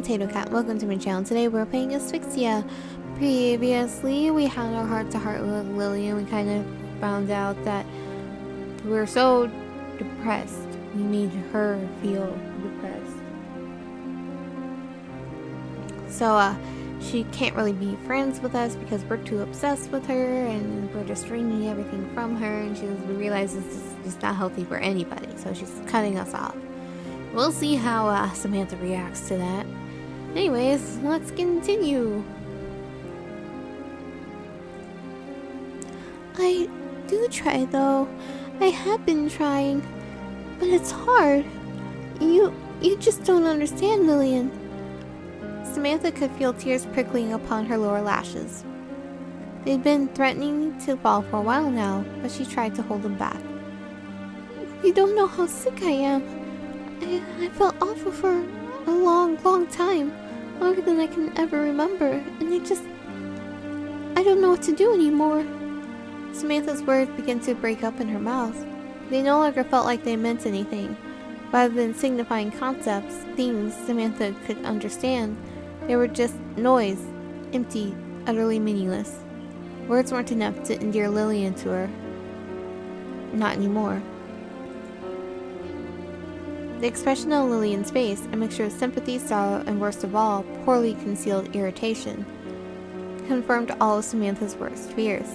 I'm Tato Cat. Welcome to my channel. Today we're playing Asphyxia. Previously, we had our heart-to-heart with Lily and we kind of found out that we were so depressed. We made her feel depressed. So, she can't really be friends with us because we're too obsessed with her and we're just draining everything from her, and she realizes this is just not healthy for anybody, so she's cutting us off. We'll see how Samantha reacts to that. Anyways, let's continue. I do try though. I have been trying. But it's hard. You just don't understand, Lillian. Samantha could feel tears prickling upon her lower lashes. They'd been threatening to fall for a while now, but she tried to hold them back. You don't know how sick I am. I felt awful for a long time. Longer than I can ever remember. And I don't know what to do anymore. Samantha's words began to break up in her mouth. They no longer felt like they meant anything. Rather than signifying concepts, things Samantha could understand, they were just noise, empty, utterly meaningless. Words weren't enough to endear Lillian to her. Not anymore. The expression on Lillian's face, a mixture of sympathy, sorrow, and worst of all, poorly concealed irritation, confirmed all of Samantha's worst fears.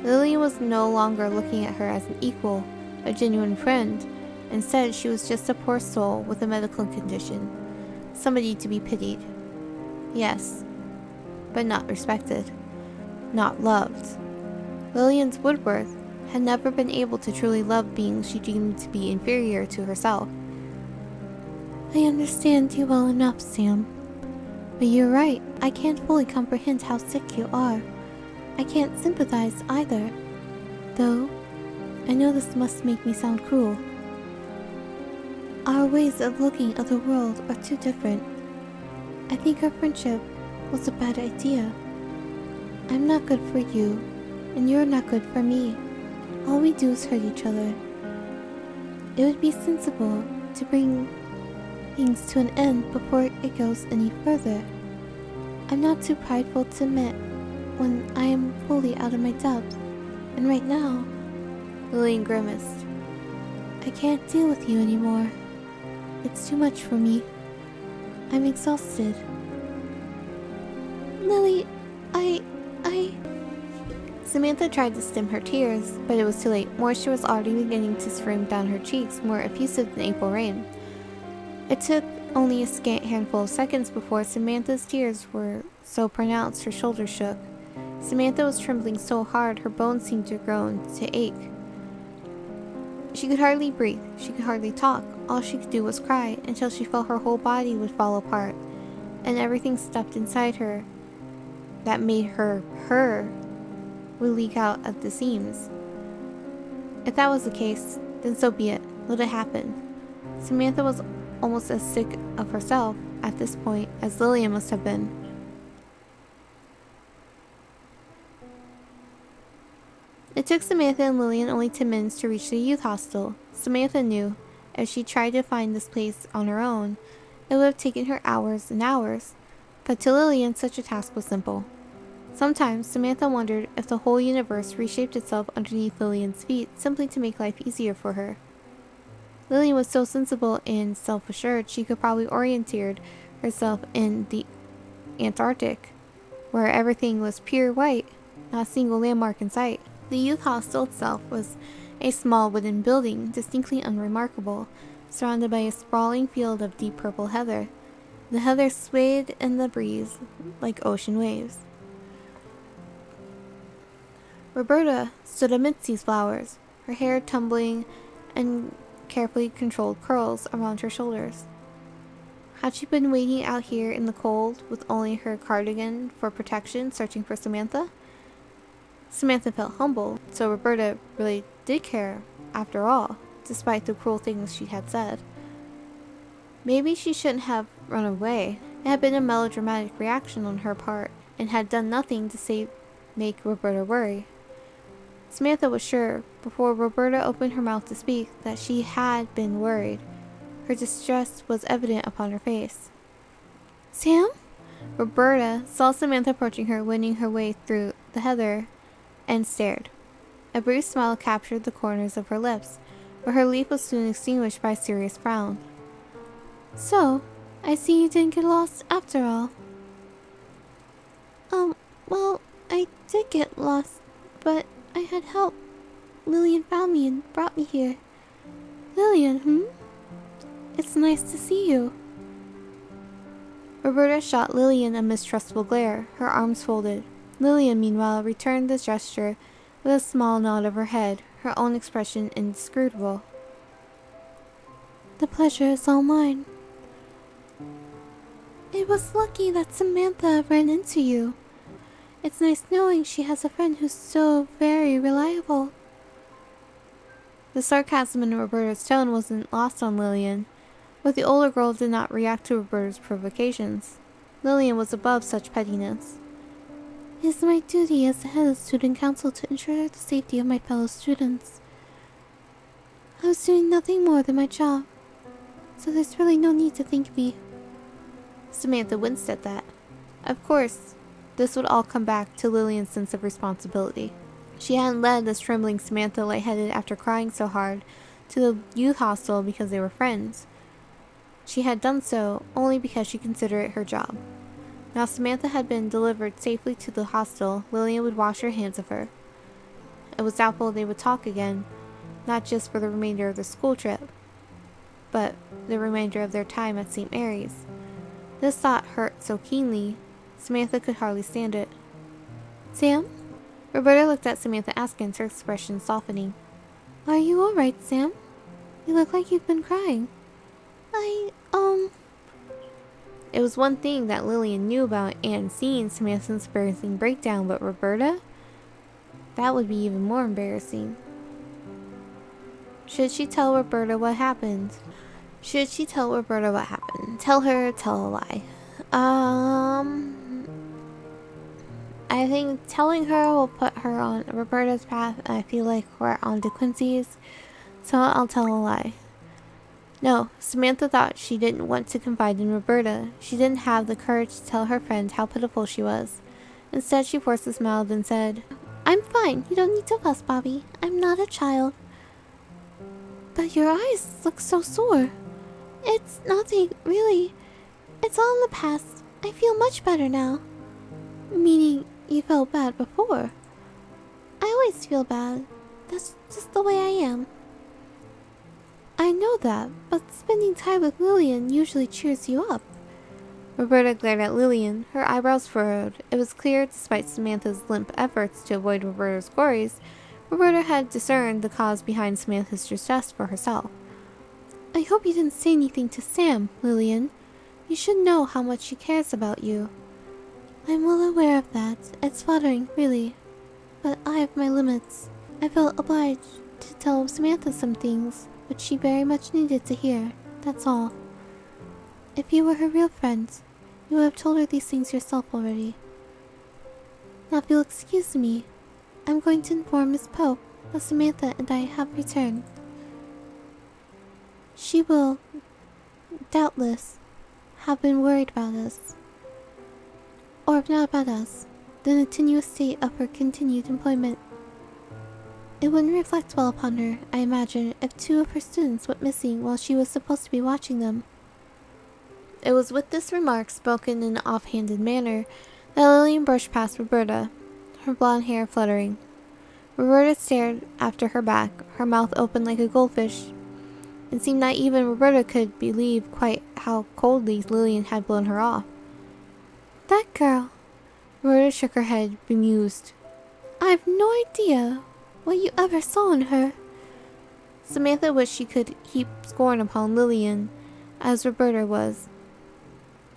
Lillian was no longer looking at her as an equal, a genuine friend. Instead, she was just a poor soul with a medical condition. Somebody to be pitied. Yes, but not respected. Not loved. Lillian's Woodworth had never been able to truly love beings she deemed to be inferior to herself. I understand you well enough, Sam. But you're right, I can't fully comprehend how sick you are. I can't sympathize either. Though, I know this must make me sound cruel. Our ways of looking at the world are too different. I think our friendship was a bad idea. I'm not good for you, and you're not good for me. All we do is hurt each other. It would be sensible to bring things to an end before it goes any further. I'm not too prideful to admit when I am fully out of my depth, and right now, Lillian grimaced. I can't deal with you anymore. It's too much for me. I'm exhausted. Lily, Samantha tried to stem her tears, but it was too late. Moisture was already beginning to stream down her cheeks, more effusive than April rain. It took only a scant handful of seconds before Samantha's tears were so pronounced her shoulders shook. Samantha was trembling so hard her bones seemed to groan, to ache. She could hardly breathe, she could hardly talk. All she could do was cry until she felt her whole body would fall apart, and everything stuffed inside her that made her would leak out at the seams. If that was the case, then so be it. Let it happen. Samantha was almost as sick of herself at this point as Lillian must have been. It took Samantha and Lillian only 10 minutes to reach the youth hostel. Samantha knew if she tried to find this place on her own, it would have taken her hours and hours. But to Lillian, such a task was simple. Sometimes, Samantha wondered if the whole universe reshaped itself underneath Lillian's feet simply to make life easier for her. Lillian was so sensible and self-assured she could probably orientate herself in the Antarctic, where everything was pure white, not a single landmark in sight. The youth hostel itself was a small wooden building, distinctly unremarkable, surrounded by a sprawling field of deep purple heather. The heather swayed in the breeze like ocean waves. Roberta stood amidst these flowers, her hair tumbling in carefully controlled curls around her shoulders. Had she been waiting out here in the cold with only her cardigan for protection, searching for Samantha? Samantha felt humble, so Roberta really did care, after all, despite the cruel things she had said. Maybe she shouldn't have run away. It had been a melodramatic reaction on her part, and had done nothing to make Roberta worry. Samantha was sure, before Roberta opened her mouth to speak, that she had been worried. Her distress was evident upon her face. Sam? Roberta saw Samantha approaching her, wending her way through the heather, and stared. A brief smile captured the corners of her lips, but her leap was soon extinguished by a serious frown. So, I see you didn't get lost after all. Well, I did get lost, but I had help. Lillian found me and brought me here. Lillian, It's nice to see you. Roberta shot Lillian a mistrustful glare, her arms folded. Lillian, meanwhile, returned the gesture with a small nod of her head, her own expression inscrutable. The pleasure is all mine. It was lucky that Samantha ran into you. It's nice knowing she has a friend who's so very reliable. The sarcasm in Roberta's tone wasn't lost on Lillian, but the older girl did not react to Roberta's provocations. Lillian was above such pettiness. It is my duty as the head of the student council to ensure the safety of my fellow students. I was doing nothing more than my job, so there's really no need to thank me. Samantha winced at that. Of course, this would all come back to Lillian's sense of responsibility. She hadn't led this trembling Samantha lightheaded after crying so hard to the youth hostel because they were friends. She had done so only because she considered it her job. Now Samantha had been delivered safely to the hostel, Lillian would wash her hands of her. It was doubtful they would talk again, not just for the remainder of the school trip, but the remainder of their time at St. Mary's. This thought hurt so keenly, Samantha could hardly stand it. Sam? Roberta looked at Samantha askance, her expression softening. Are you alright, Sam? You look like you've been crying. It was one thing that Lillian knew about and seeing Samantha's embarrassing breakdown, but Roberta? That would be even more embarrassing. Should she tell Roberta what happened? Tell her, tell a lie. I think telling her will put her on Roberta's path, and I feel like we're on De Quincy's, so I'll tell a lie. No, Samantha thought she didn't want to confide in Roberta. She didn't have the courage to tell her friend how pitiful she was. Instead, she forced a smile and said, I'm fine. You don't need to fuss, Bobby. I'm not a child. But your eyes look so sore. It's nothing, really. It's all in the past. I feel much better now. Meaning, you felt bad before. I always feel bad. That's just the way I am. I know that, but spending time with Lillian usually cheers you up. Roberta glared at Lillian, her eyebrows furrowed. It was clear, despite Samantha's limp efforts to avoid Roberta's worries, Roberta had discerned the cause behind Samantha's distress for herself. I hope you didn't say anything to Sam, Lillian. You should know how much she cares about you. I'm well aware of that. It's flattering, really. But I have my limits. I felt obliged to tell Samantha some things, which she very much needed to hear. That's all. If you were her real friend, you would have told her these things yourself already. Now if you'll excuse me, I'm going to inform Miss Pope that Samantha and I have returned. She will, doubtless, have been worried about us. Or if not about us, the continuous state of her continued employment. It wouldn't reflect well upon her, I imagine, if 2 of her students went missing while she was supposed to be watching them. It was with this remark, spoken in an offhanded manner, that Lillian brushed past Roberta, her blonde hair fluttering. Roberta stared after her back, her mouth open like a goldfish. It seemed that even Roberta could believe quite how coldly Lillian had blown her off. That girl. Roberta shook her head, bemused. I've no idea what you ever saw in her. Samantha wished she could heap scorn upon Lillian, as Roberta was.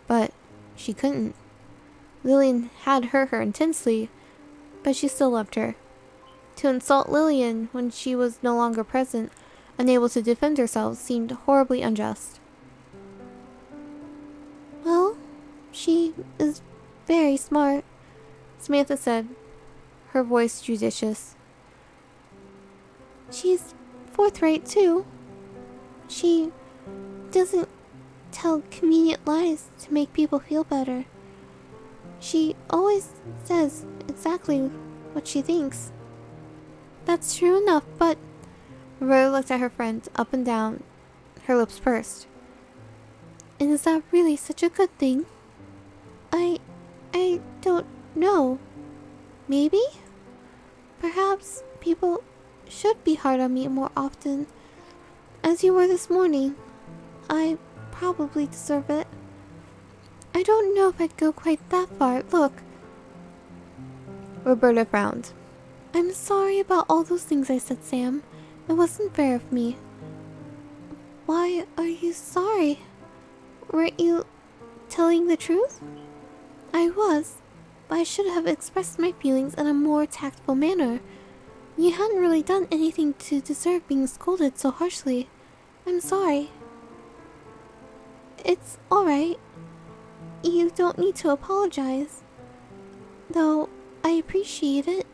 But she couldn't. Lillian had hurt her intensely, but she still loved her. To insult Lillian when she was no longer present, unable to defend herself, seemed horribly unjust. Well, she is very smart, Samantha said, her voice judicious. She's forthright, too. She doesn't tell convenient lies to make people feel better. She always says exactly what she thinks. That's true enough, but... Roberta looked at her friend up and down, her lips pursed. And is that really such a good thing? I don't know. Maybe? Perhaps people should be hard on me more often. As you were this morning. I probably deserve it. I don't know if I'd go quite that far. Look. Roberta frowned. I'm sorry about all those things I said, Sam. It wasn't fair of me. Why are you sorry? Weren't you telling the truth? I was, but I should have expressed my feelings in a more tactful manner. You hadn't really done anything to deserve being scolded so harshly. I'm sorry. It's alright. You don't need to apologize. Though, I appreciate it.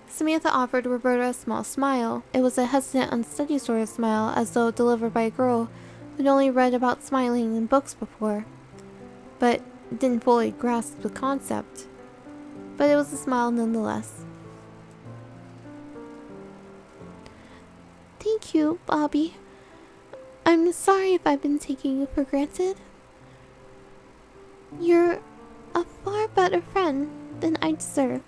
Samantha offered Roberta a small smile. It was a hesitant, unsteady sort of smile, as though delivered by a girl who'd only read about smiling in books before, but didn't fully grasp the concept. But it was a smile nonetheless. Thank you, Bobby. I'm sorry if I've been taking you for granted. You're a far better friend than I deserve.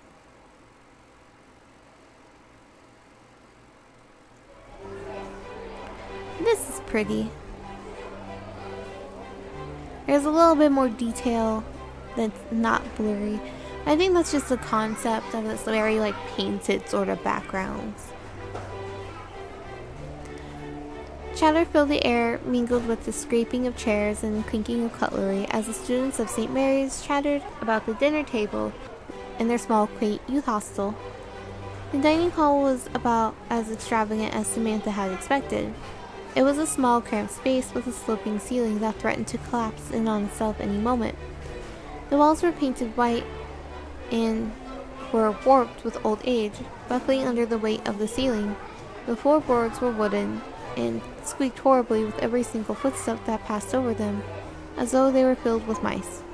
This is pretty. There's a little bit more detail that's not blurry. I think that's just the concept of this very like painted sort of backgrounds. Chatter filled the air, mingled with the scraping of chairs and clinking of cutlery as the students of St. Mary's chattered about the dinner table in their small, quaint youth hostel. The dining hall was about as extravagant as Samantha had expected. It was a small, cramped space with a sloping ceiling that threatened to collapse in on itself any moment. The walls were painted white and were warped with old age, buckling under the weight of the ceiling. The floorboards were wooden and squeaked horribly with every single footstep that passed over them, as though they were filled with mice.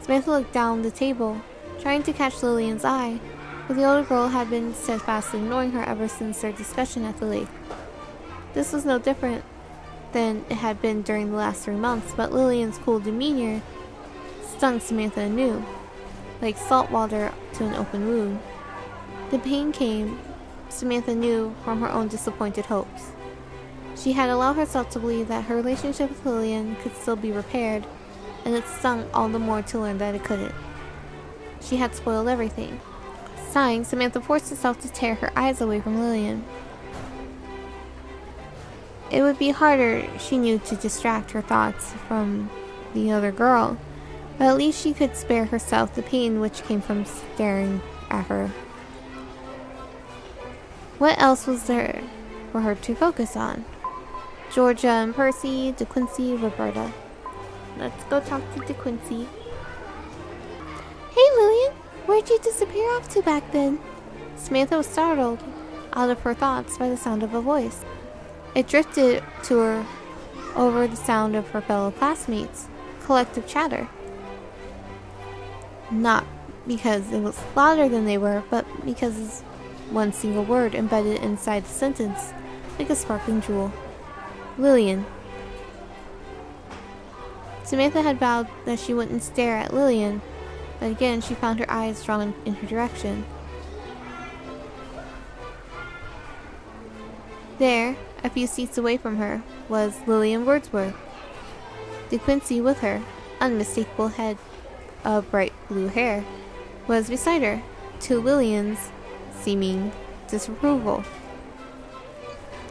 Samantha looked down the table, trying to catch Lillian's eye, but the older girl had been steadfastly ignoring her ever since their discussion at the lake. This was no different than it had been during the last 3 months, but Lillian's cool demeanor stung Samantha anew, like salt water to an open wound. The pain came, Samantha knew, from her own disappointed hopes. She had allowed herself to believe that her relationship with Lillian could still be repaired, and it stung all the more to learn that it couldn't. She had spoiled everything. Sighing, Samantha forced herself to tear her eyes away from Lillian. It would be harder, she knew, to distract her thoughts from the other girl, but at least she could spare herself the pain which came from staring at her. What else was there for her to focus on? Georgia and Percy, DeQuincy, Roberta. Let's go talk to DeQuincy. Hey Lillian, where'd you disappear off to back then? Samantha was startled out of her thoughts by the sound of a voice. It drifted to her over the sound of her fellow classmates' collective chatter. Not because it was louder than they were, but because one single word embedded inside the sentence, like a sparkling jewel. Lillian. Samantha had vowed that she wouldn't stare at Lillian, but again she found her eyes drawn in her direction. There, a few seats away from her, was Lillian Wordsworth. DeQuincy with her, unmistakable head of bright blue hair, was beside her, to Lillian's seeming disapproval.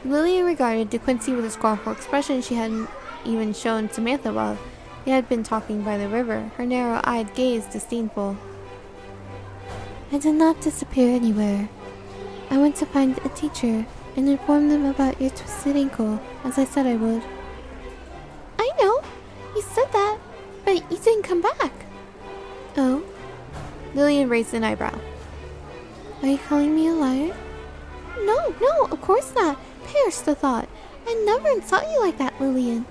Lillian regarded DeQuincy with a scornful expression she hadn't even shown Samantha while they had been talking by the river, her narrow-eyed gaze disdainful. I did not disappear anywhere. I went to find a teacher and inform them about your twisted ankle, as I said I would. I know, you said that, but you didn't come back. Oh? Lillian raised an eyebrow. Are you calling me a liar? No, of course not. Perish the thought. I never insult you like that, Lillian.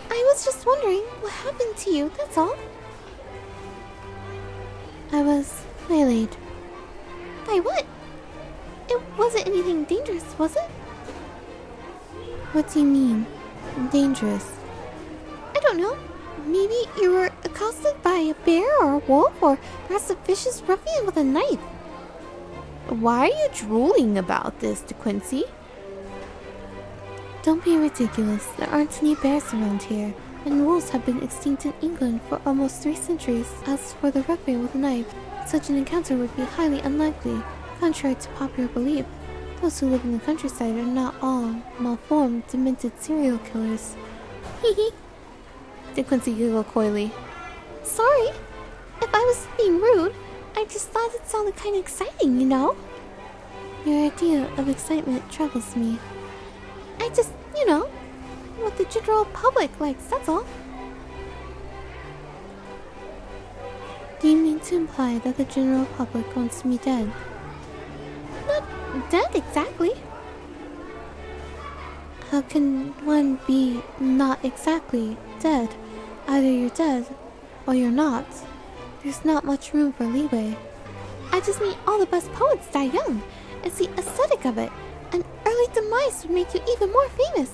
I was just wondering what happened to you, that's all. I was waylaid. By what? It wasn't anything dangerous, was it? What do you mean, dangerous? I don't know. Maybe you were accosted by a bear or a wolf, or perhaps a vicious ruffian with a knife. Why are you drooling about this, De Quincy? Don't be ridiculous. There aren't any bears around here, and wolves have been extinct in England for almost 3 centuries. As for the ruffian with a knife, such an encounter would be highly unlikely. Contrary to popular belief, those who live in the countryside are not all malformed, demented serial killers. Hehe. De Quincy giggled coyly. Sorry, if I was being rude, I just thought it sounded kind of exciting, you know? Your idea of excitement troubles me. I just, what the general public likes, that's all. Do you mean to imply that the general public wants me dead? Not dead exactly. How can one be not exactly dead? Either you're dead, or you're not. There's not much room for leeway. I just mean all the best poets die young. It's the aesthetic of it. An early demise would make you even more famous.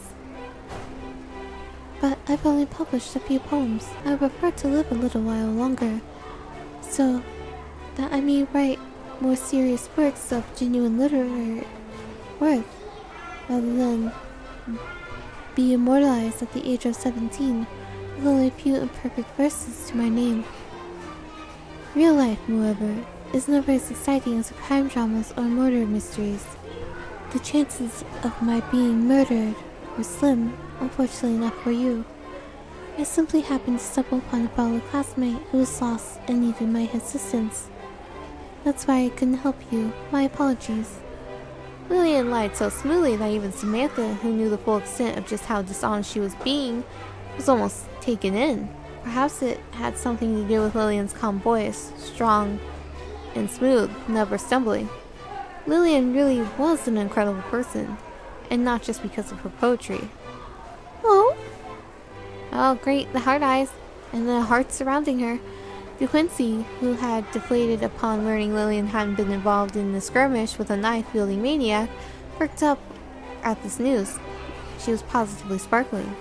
But I've only published a few poems. I prefer to live a little while longer, so that I may write more serious works of genuine literary worth, rather than be immortalized at the age of 17 with only a few imperfect verses to my name. Real life, moreover, is never as exciting as the crime dramas or murder mysteries. The chances of my being murdered were slim, unfortunately not for you. I simply happened to stumble upon a fellow classmate who was lost and needed my assistance. That's why I couldn't help you. My apologies. Lillian lied so smoothly that even Samantha, who knew the full extent of just how dishonest she was being, was almost taken in. Perhaps it had something to do with Lillian's calm voice, strong and smooth, never stumbling. Lillian really was an incredible person, and not just because of her poetry. Oh? Oh, great, the hard eyes, and the heart surrounding her. De Quincy, who had deflated upon learning Lillian hadn't been involved in the skirmish with a knife-wielding maniac, perked up at this news. She was positively sparkling.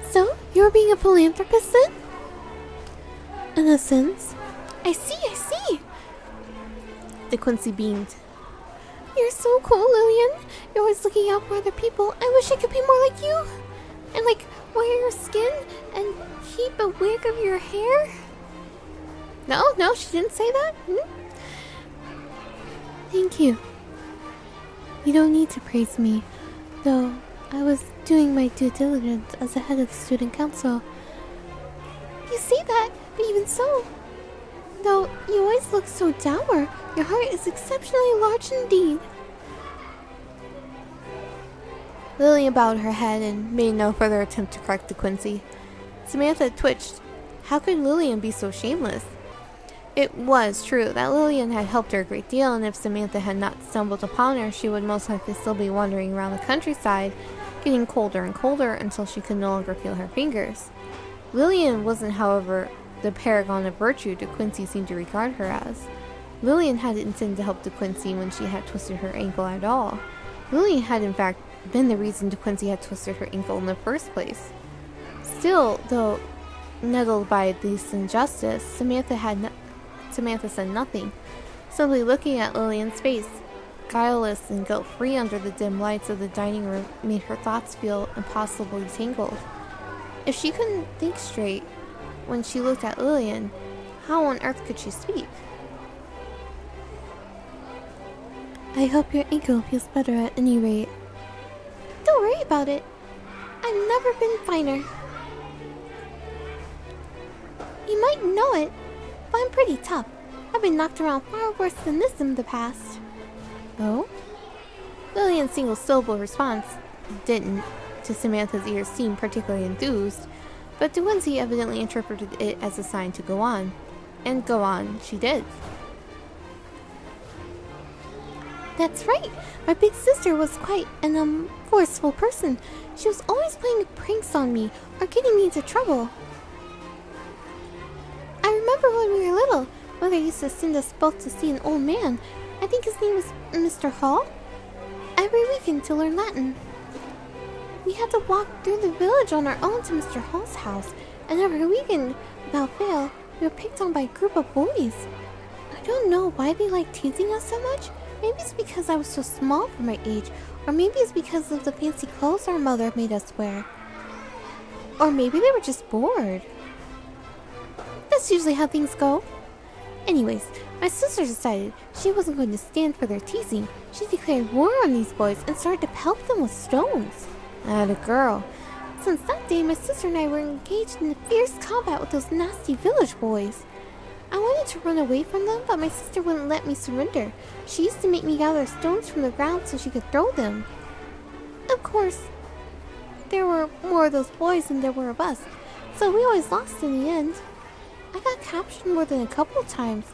So, you're being a philanthropist then? In a sense. I see. De Quincy beamed. You're so cool, Lillian. You're always looking out for other people. I wish I could be more like you. And wear your skin and keep a wig of your hair? No, she didn't say that. Thank you. You don't need to praise me, though I was doing my due diligence as the head of the student council. You say that, but even so, though you always look so dour, your heart is exceptionally large indeed. Lillian bowed her head and made no further attempt to correct De Quincy. Samantha twitched. How could Lillian be so shameless? It was true that Lillian had helped her a great deal, and if Samantha had not stumbled upon her, she would most likely still be wandering around the countryside, getting colder and colder until she could no longer feel her fingers. Lillian wasn't, however, the paragon of virtue De Quincy seemed to regard her as. Lillian hadn't intended to help De Quincy when she had twisted her ankle at all. Lillian had in fact been the reason De Quincy had twisted her ankle in the first place. Still, though nettled by this injustice, Samantha said nothing, simply looking at Lillian's face. Guileless and guilt-free under the dim lights of the dining room made her thoughts feel impossibly tangled. If she couldn't think straight when she looked at Lillian, how on earth could she speak? I hope your ankle feels better at any rate. Don't worry about it. I've never been finer. You might know it, but I'm pretty tough. I've been knocked around far worse than this in the past. Oh? Lillian's single-syllable response didn't, to Samantha's ears, seem particularly enthused, but De Quincy evidently interpreted it as a sign to go on. And go on she did. That's right. My big sister was quite an forceful person. She was always playing pranks on me or getting me into trouble. I remember when we were little, Mother used to send us both to see an old man. I think his name was Mr. Hall. Every weekend to learn Latin. We had to walk through the village on our own to Mr. Hall's house, and every weekend, without fail, we were picked on by a group of boys. I don't know why they liked teasing us so much. Maybe it's because I was so small for my age, or maybe it's because of the fancy clothes our mother made us wear. Or maybe they were just bored. That's usually how things go. Anyways, my sister decided she wasn't going to stand for their teasing. She declared war on these boys and started to pelt them with stones. Atta girl. Since that day, my sister and I were engaged in a fierce combat with those nasty village boys. I wanted to run away from them, but my sister wouldn't let me surrender. She used to make me gather stones from the ground so she could throw them. Of course, there were more of those boys than there were of us, so we always lost in the end. I got captured more than a couple of times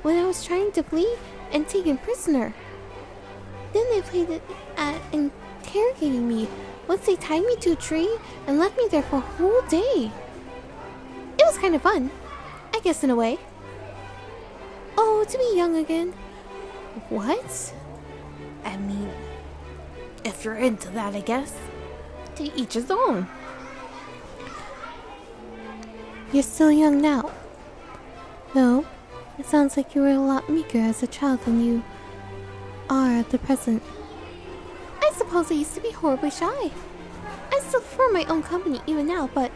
when I was trying to flee and taken prisoner. Then they played it at interrogating me. Once they tied me to a tree and left me there for a whole day. It was kind of fun, I guess, in a way. Oh, to be young again. What? I mean, if you're into that, I guess. To each his own. You're still young now. No, it sounds like you were a lot meeker as a child than you are at the present. I suppose I used to be horribly shy. I still prefer my own company even now, but...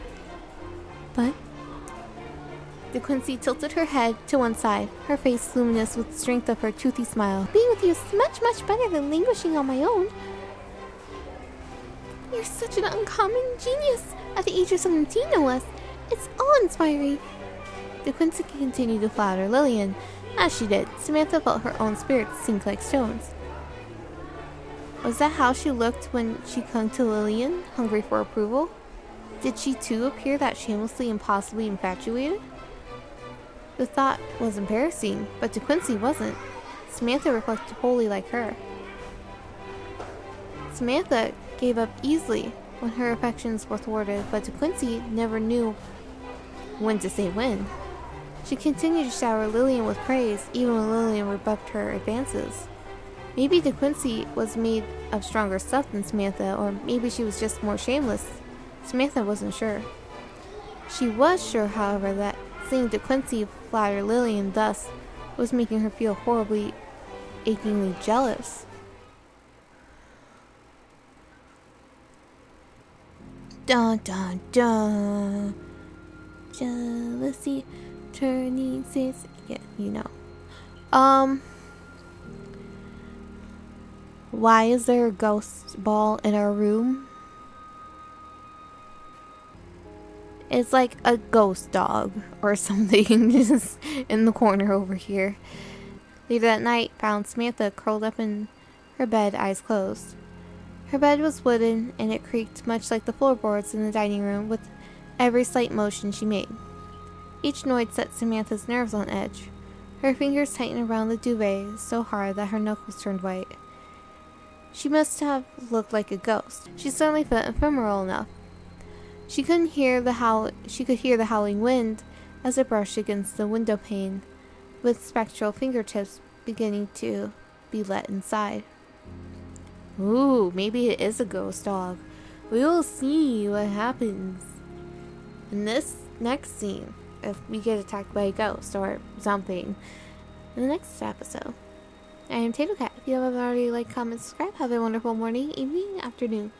De Quincy tilted her head to one side, her face luminous with the strength of her toothy smile. Being with you is much, much better than languishing on my own. You're such an uncommon genius, at the age of 17 no less. It's awe-inspiring. De Quincy continued to flatter Lillian. As she did, Samantha felt her own spirits sink like stones. Was that how she looked when she clung to Lillian, hungry for approval? Did she too appear that shamelessly and possibly infatuated? The thought was embarrassing, but De Quincy wasn't. Samantha reflected wholly like her. Samantha gave up easily when her affections were thwarted, but De Quincy never knew when to say when. She continued to shower Lillian with praise, even when Lillian rebuffed her advances. Maybe De Quincy was made of stronger stuff than Samantha, or maybe she was just more shameless. Samantha wasn't sure. She was sure, however, that seeing De Quincy flatter Lillian thus was making her feel horribly, achingly jealous. Dun dun dun. Jealousy turning sis. Yeah, you know. Why is there a ghost ball in our room? It's like a ghost dog or something just in the corner over here. Later that night, found Samantha curled up in her bed, eyes closed. Her bed was wooden, and it creaked much like the floorboards in the dining room with every slight motion she made. Each noise set Samantha's nerves on edge. Her fingers tightened around the duvet so hard that her knuckles turned white. She must have looked like a ghost. She certainly felt ephemeral enough. She could hear the howling wind as it brushed against the window pane, with spectral fingertips beginning to be let inside. Ooh, maybe it is a ghost dog. We will see what happens in this next scene if we get attacked by a ghost or something in the next episode. I am Tato Cat. If you haven't already, like, comment, subscribe. Have a wonderful morning, evening, afternoon.